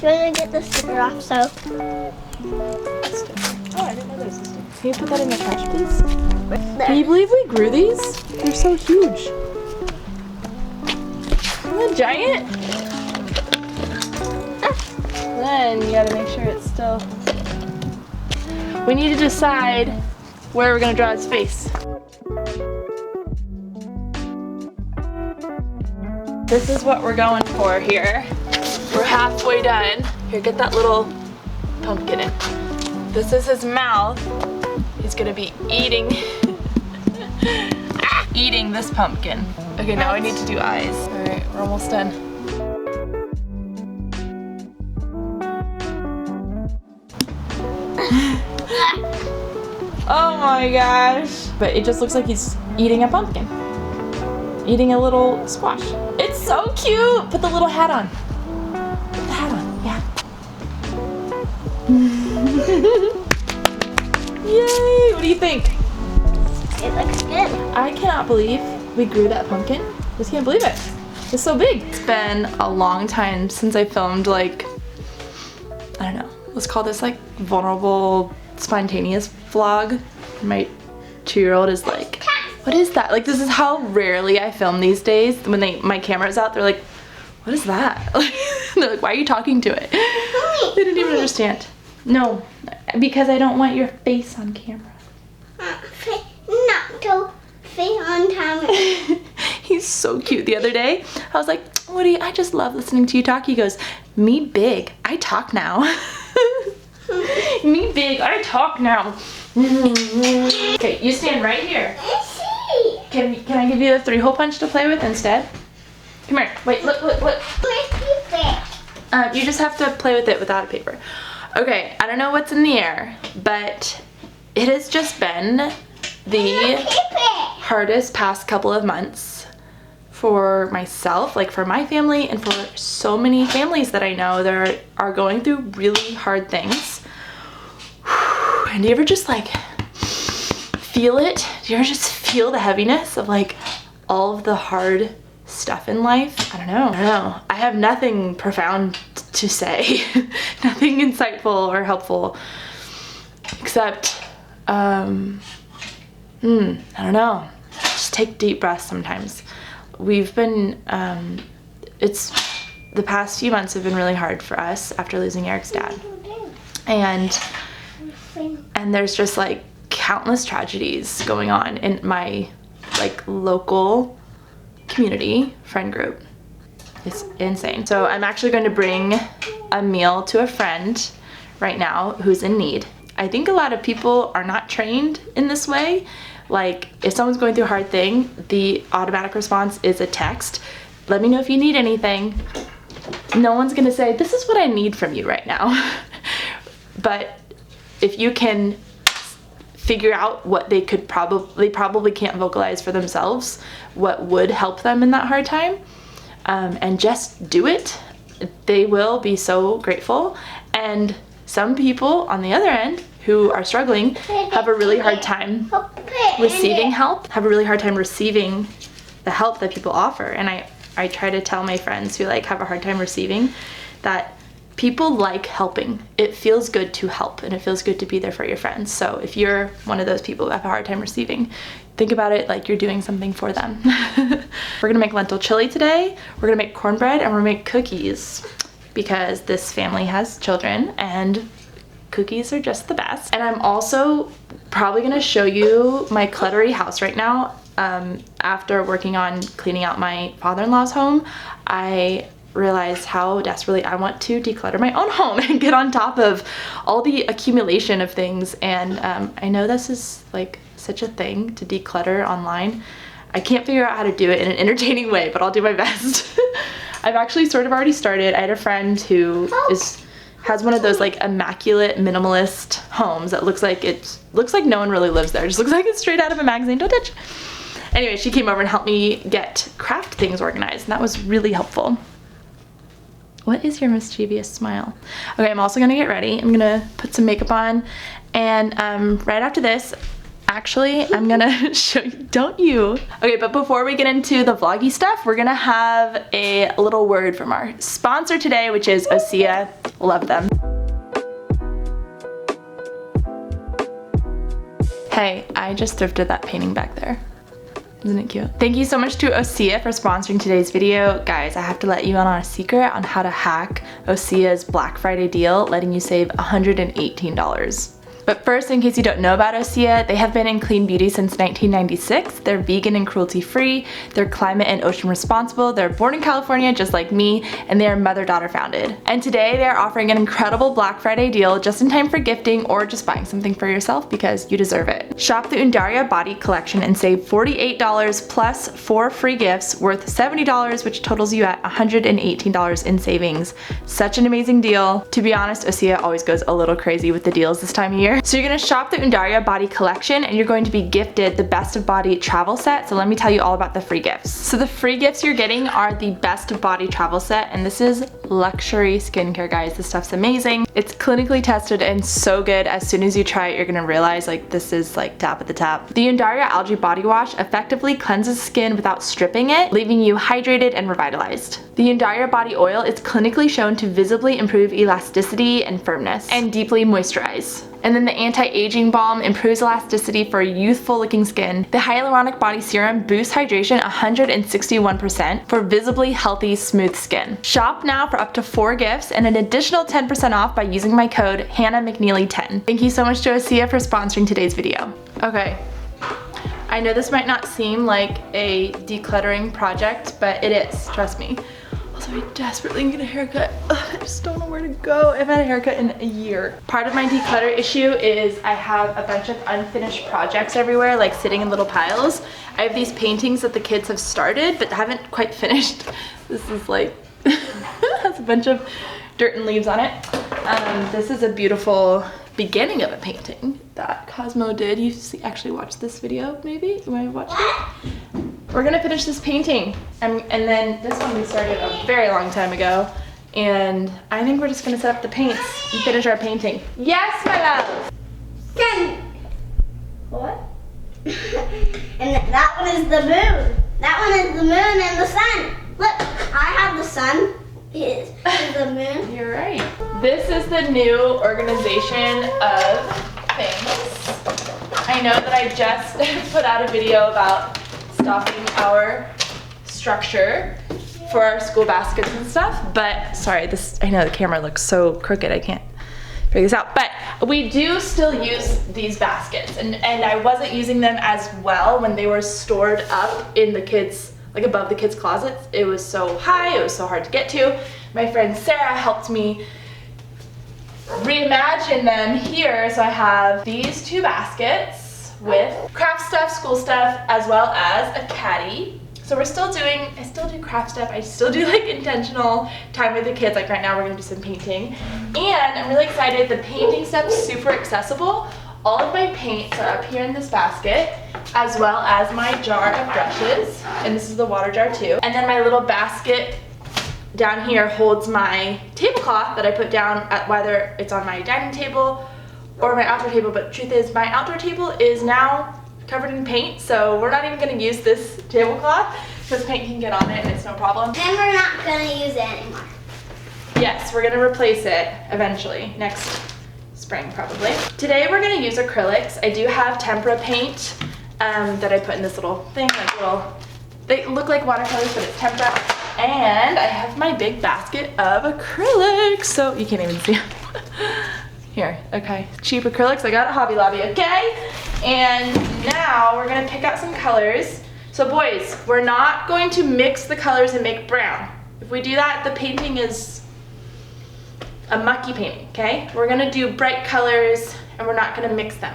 gonna get the sticker off, so. Oh, I didn't know there was a sticker. Can you put that in the trash, please? Can you believe we grew these? They're so huge. Isn't that giant? Then you gotta make sure it's still. We need to decide where we're gonna draw his face. This is what we're going for here. We're halfway done. Here, get that little pumpkin in. This is his mouth. He's gonna be eating eating this pumpkin. Okay, now we need to do eyes. All right, we're almost done. Oh my gosh. But it just looks like he's eating a pumpkin. Eating a little squash. It's so cute. Put the little hat on. Put the hat on, yeah. Yay, what do you think? It looks good. I cannot believe we grew that pumpkin. Just can't believe it. It's so big. It's been a long time since I filmed, like, I don't know, let's call this like vulnerable, spontaneous vlog. My 2-year-old is like, what is that? Like, this is how rarely I film these days. When my camera's out, they're like, what is that? They're like, why are you talking to it? They didn't even understand. No, because I don't want your face on camera. Not go face on camera. He's so cute. The other day, I was like, Woody, I just love listening to you talk. He goes, me big, I talk now. Me big, I talk now. Okay, you stand right here. Can I give you a 3-hole punch to play with instead? Come here. Wait, look. You just have to play with it without a paper. Okay, I don't know what's in the air, but it has just been the hardest past couple of months for myself, like for my family, and for so many families that I know that are going through really hard things. And do you ever just like feel it? Do you ever just feel the heaviness of like all of the hard stuff in life? I don't know. I have nothing profound to say. Nothing insightful or helpful. Except, I don't know. Just take deep breaths sometimes. We've been, the past few months have been really hard for us after losing Eric's dad. And there's just like countless tragedies going on in my like local community friend group. It's insane. So I'm actually going to bring a meal to a friend right now who's in need. I think a lot of people are not trained in this way. Like if someone's going through a hard thing, the automatic response is a text. Let me know if you need anything. No one's gonna say, this is what I need from you right now. But if you can figure out what they probably can't vocalize for themselves, what would help them in that hard time, and just do it, they will be so grateful. And some people on the other end who are struggling have a really hard time receiving help, have a really hard time receiving the help that people offer. And I try to tell my friends who like have a hard time receiving that people like helping. It feels good to help, and it feels good to be there for your friends. So if you're one of those people who have a hard time receiving, think about it like you're doing something for them. We're gonna make lentil chili today. We're gonna make cornbread, and we're gonna make cookies because this family has children and cookies are just the best. And I'm also probably gonna show you my cluttery house right now. After working on cleaning out my father-in-law's home, I realized how desperately I want to declutter my own home and get on top of all the accumulation of things. And I know this is like such a thing to declutter online. I can't figure out how to do it in an entertaining way, but I'll do my best. I've actually sort of already started. I had a friend who has one of those like immaculate minimalist homes that looks like no one really lives there. It just looks like it's straight out of a magazine. Don't touch. Anyway, she came over and helped me get craft things organized, and that was really helpful. What is your mischievous smile? Okay, I'm also gonna get ready. I'm gonna put some makeup on, and right after this, actually, I'm gonna show you, don't you? Okay, but before we get into the vloggy stuff, we're gonna have a little word from our sponsor today, which is Osea. Love them. Hey, I just thrifted that painting back there. Isn't it cute? Thank you so much to Osea for sponsoring today's video. Guys, I have to let you in on a secret on how to hack Osea's Black Friday deal, letting you save $118. But first, in case you don't know about Osea, they have been in clean beauty since 1996. They're vegan and cruelty-free, they're climate and ocean responsible, they're born in California just like me, and they are mother-daughter founded. And today they are offering an incredible Black Friday deal just in time for gifting or just buying something for yourself because you deserve it. Shop the Undaria Body Collection and save $48 plus 4 free gifts worth $70, which totals you at $118 in savings. Such an amazing deal. To be honest, Osea always goes a little crazy with the deals this time of year. So you're gonna shop the Undaria Body Collection and you're going to be gifted the Best of Body travel set. So let me tell you all about the free gifts. So the free gifts you're getting are the Best of Body travel set, and this is luxury skincare, guys. This stuff's amazing. It's clinically tested and so good. As soon as you try it, you're gonna realize like this is like tap at the tap. The Undaria Algae Body Wash effectively cleanses skin without stripping it, leaving you hydrated and revitalized. The Undaria Body Oil is clinically shown to visibly improve elasticity and firmness and deeply moisturize. And then the Anti-Aging Balm improves elasticity for youthful looking skin. The Hyaluronic Body Serum boosts hydration 161% for visibly healthy, smooth skin. Shop now for up to 4 gifts and an additional 10% off by using my code HannahMcNeely10. Thank you so much to Osea for sponsoring today's video. Okay, I know this might not seem like a decluttering project, but it is, trust me. Also, I desperately need a haircut. Ugh, I just don't know where to go. I haven't had a haircut in a year. Part of my declutter issue is I have a bunch of unfinished projects everywhere, like sitting in little piles. I have these paintings that the kids have started, but haven't quite finished. This is like, has a bunch of dirt and leaves on it. This is a beautiful beginning of a painting that Cosmo did. You actually watched this video, maybe? You might have watched it. We're gonna finish this painting. And then this one we started a very long time ago. And I think we're just gonna set up the paints and finish our painting. Yes, my love! Sun. What? And that one is the moon. That one is the moon and the sun. Look, I have the sun. Is the moon. You're right. This is the new organization of things. I know that I just put out a video about stocking our structure for our school baskets and stuff, but sorry, I know the camera looks so crooked, I can't figure this out, but we do still use these baskets, and I wasn't using them as well when they were stored up in the kids' like above the kids' closets. It was so high, it was so hard to get to. My friend Sarah helped me reimagine them here. So I have these 2 baskets with craft stuff, school stuff, as well as a caddy. So I still do craft stuff. I still do like intentional time with the kids. Like right now we're gonna do some painting. And I'm really excited, the painting stuff's super accessible. All of my paints are up here in this basket, as well as my jar of brushes, and this is the water jar too. And then my little basket down here holds my tablecloth that I put down at whether it's on my dining table or my outdoor table, but the truth is my outdoor table is now covered in paint, so we're not even gonna use this tablecloth because paint can get on it and it's no problem. Then we're not gonna use it anymore. Yes, we're gonna replace it eventually, next spring probably. Today we're gonna use acrylics. I do have tempera paint that I put in this little thing, like they look like watercolors, but it's tempera. And I have my big basket of acrylics, so you can't even see them. Here, okay, cheap acrylics I got at Hobby Lobby, okay? And now we're gonna pick out some colors. So boys, we're not going to mix the colors and make brown. If we do that, the painting is a mucky painting, okay? We're gonna do bright colors and we're not gonna mix them.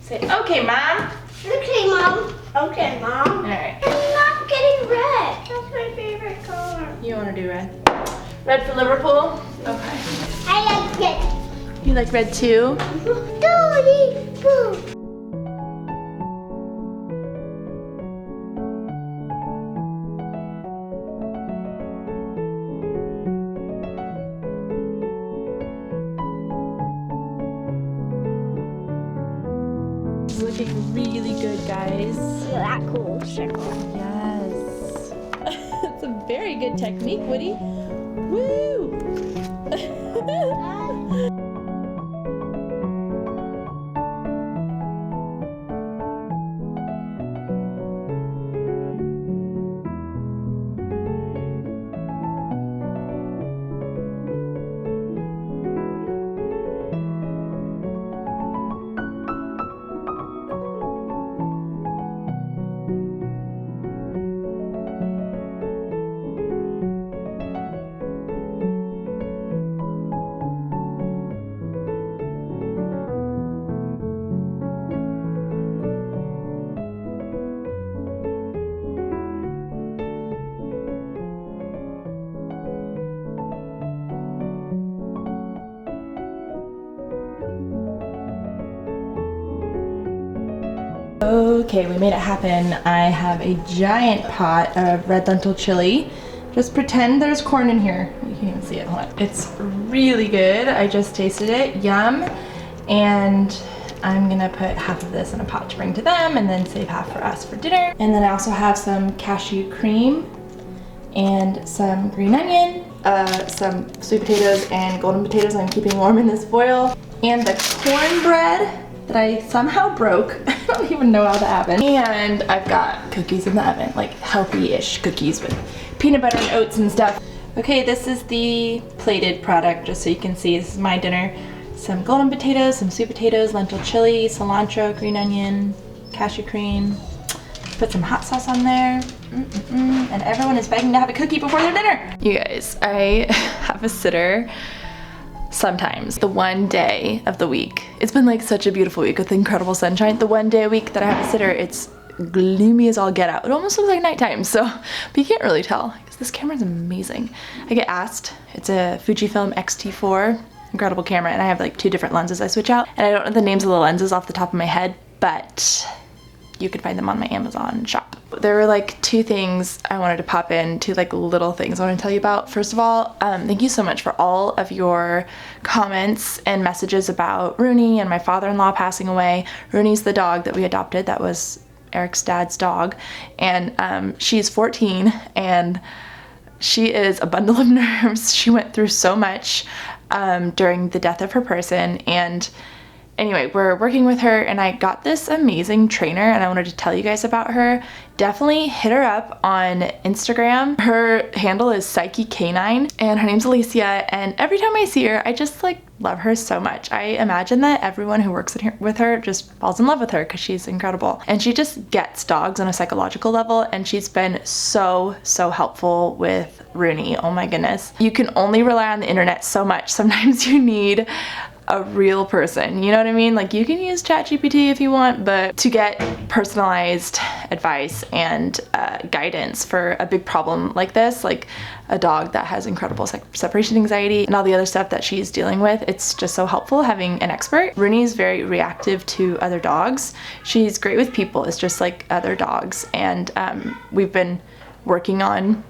Say, okay, Mom. Okay, Mom. Okay, Mom. All right. I'm not getting red. That's my favorite color. You wanna do red? Red for Liverpool? Okay. I like red. You like red too? Doody boo. looking really good, guys. Look at that cool circle. Yes. It's a very good technique, Woody. Woo! Okay, we made it happen. I have a giant pot of red lentil chili. Just pretend there's corn in here. You can't even see it. Hold on. It's really good. I just tasted it. Yum. And I'm gonna put half of this in a pot to bring to them and then save half for us for dinner. And then I also have some cashew cream and some green onion, some sweet potatoes and golden potatoes I'm keeping warm in this foil, and the cornbread that I somehow broke. I don't even know how that happened. And I've got cookies in the oven, like healthy-ish cookies with peanut butter and oats and stuff. Okay, this is the plated product, just so you can see. This is my dinner. Some golden potatoes, some sweet potatoes, lentil chili, cilantro, green onion, cashew cream. Put some hot sauce on there. And everyone is begging to have a cookie before their dinner. You guys, I have a sitter sometimes. The one day of the week, it's been like such a beautiful week with incredible sunshine. The one day a week that I have a sitter, it's gloomy as all get out. It almost looks like nighttime, so, but you can't really tell because this camera is amazing. I get asked, it's a Fujifilm X-T4, incredible camera, and I have like 2 different lenses I switch out, and I don't know the names of the lenses off the top of my head, but you could find them on my Amazon shop. There were like 2 things I wanted to pop in, 2 like little things I want to tell you about. First of all, thank you so much for all of your comments and messages about Rooney and my father-in-law passing away. Rooney's the dog that we adopted. That was Eric's dad's dog, and she's 14 and she is a bundle of nerves. She went through so much during the death of her person, and anyway, we're working with her, and I got this amazing trainer, and I wanted to tell you guys about her. Definitely hit her up on Instagram. Her handle is Psyche Canine, and her name's Alicia, and every time I see her, I just like love her so much. I imagine that everyone who works with her just falls in love with her because she's incredible. And she just gets dogs on a psychological level, and she's been so helpful with Rooney. Oh my goodness. You can only rely on the internet so much. Sometimes you need a real person, you know what I mean? Like, you can use ChatGPT if you want, but to get personalized advice and guidance for a big problem like this, like a dog that has incredible separation anxiety and all the other stuff that she's dealing with, it's just so helpful having an expert. Rooney is very reactive to other dogs. She's great with people. It's just like other dogs, and we've been working on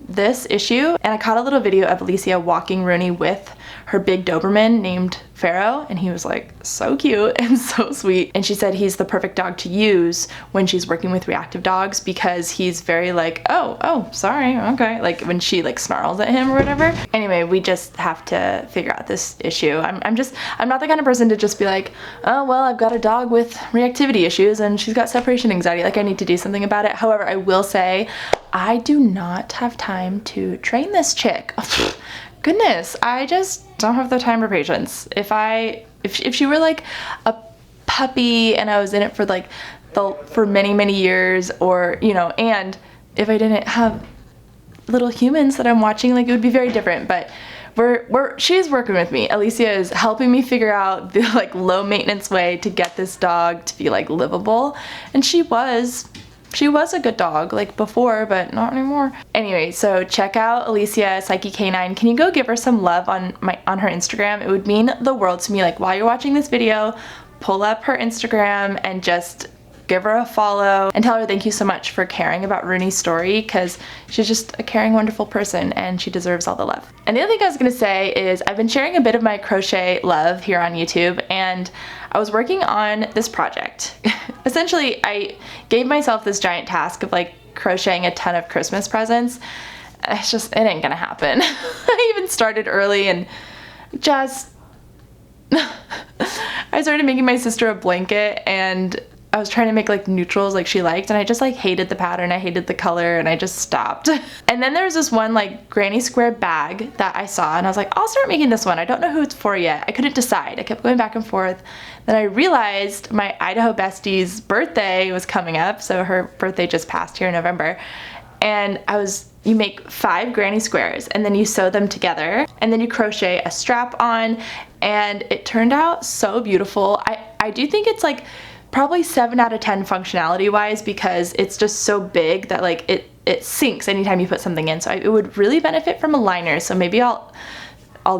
this issue, and I caught a little video of Alicia walking Rooney with her big Doberman named Pharaoh, and he was like so cute and so sweet. And she said he's the perfect dog to use when she's working with reactive dogs because he's very like, oh, sorry, okay, like when she like snarls at him or whatever. Anyway, we just have to figure out this issue. I'm not the kind of person to just be like, oh well, I've got a dog with reactivity issues and she's got separation anxiety, like I need to do something about it. However, I will say I do not have time to train this chick. Goodness, I just don't have the time or patience. If she were like a puppy and I was in it for like for many years, or you know, and if I didn't have little humans that I'm watching, like it would be very different. But she's working with me. Alicia is helping me figure out the like low maintenance way to get this dog to be like livable, and she was a good dog like before, but not anymore. Anyway, so check out Alicia Psyche Canine. Can you go give her some love on her Instagram? It would mean the world to me. Like while you're watching this video, pull up her Instagram and just give her a follow and tell her thank you so much for caring about Rooney's story, because she's just a caring, wonderful person and she deserves all the love. And the other thing I was gonna say is I've been sharing a bit of my crochet love here on YouTube, and I was working on this project. Essentially, I gave myself this giant task of like crocheting a ton of Christmas presents. It ain't gonna happen. I even started early and just I started making my sister a blanket, and I was trying to make like neutrals like she liked, and I just like hated the pattern, I hated the color, and I just stopped. And then there was this one like granny square bag that I saw, and I was like, I'll start making this one. I don't know who it's for yet. I couldn't decide. I kept going back and forth. Then I realized my Idaho bestie's birthday was coming up, so her birthday just passed here in November, and you make 5 granny squares and then you sew them together and then you crochet a strap on, and it turned out so beautiful. I do think it's like probably 7 out of 10 functionality wise, because it's just so big that like it sinks anytime you put something in. So it would really benefit from a liner. So maybe I'll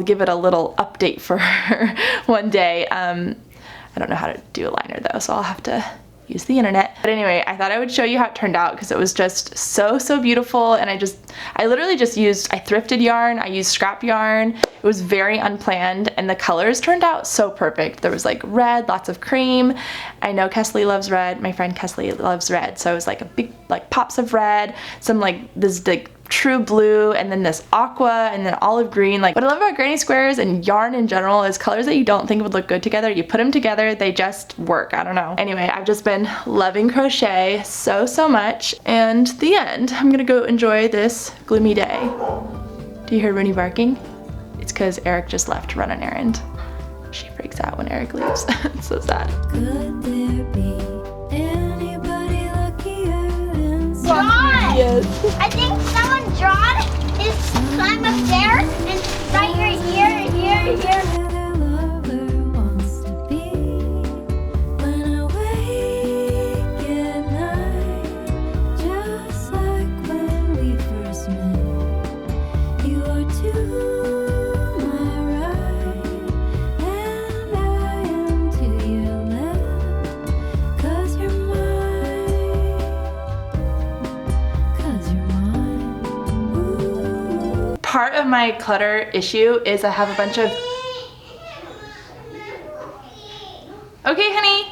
give it a little update for her one day. I don't know how to do a liner though, so I'll have to use the internet. But anyway, I thought I would show you how it turned out because it was just so beautiful, and I literally just I thrifted yarn, I used scrap yarn. It was very unplanned, and the colors turned out so perfect. There was like red, lots of cream. I know Kesley loves red, my friend Kesley loves red, so it was like a big like pops of red, some like this like true blue, and then this aqua, and then olive green. Like what I love about granny squares and yarn in general is colors that you don't think would look good together. You put them together, they just work. I don't know. Anyway, I've just been loving crochet so much, and the end. I'm gonna go enjoy this gloomy day. Do you hear Rooney barking? It's because Eric just left to run an errand. She freaks out when Eric leaves. It's so sad. Could there be anybody luckier than Drawn! Yes. I think someone drawn is climb upstairs and right here and here and here. where their lover wants to be? When I wake at night, just like when we first met, you are to my right, and I am to your left, 'cause you're mine, 'cause you're mine. Ooh. Part of my clutter issue is I have a bunch of... Okay, honey.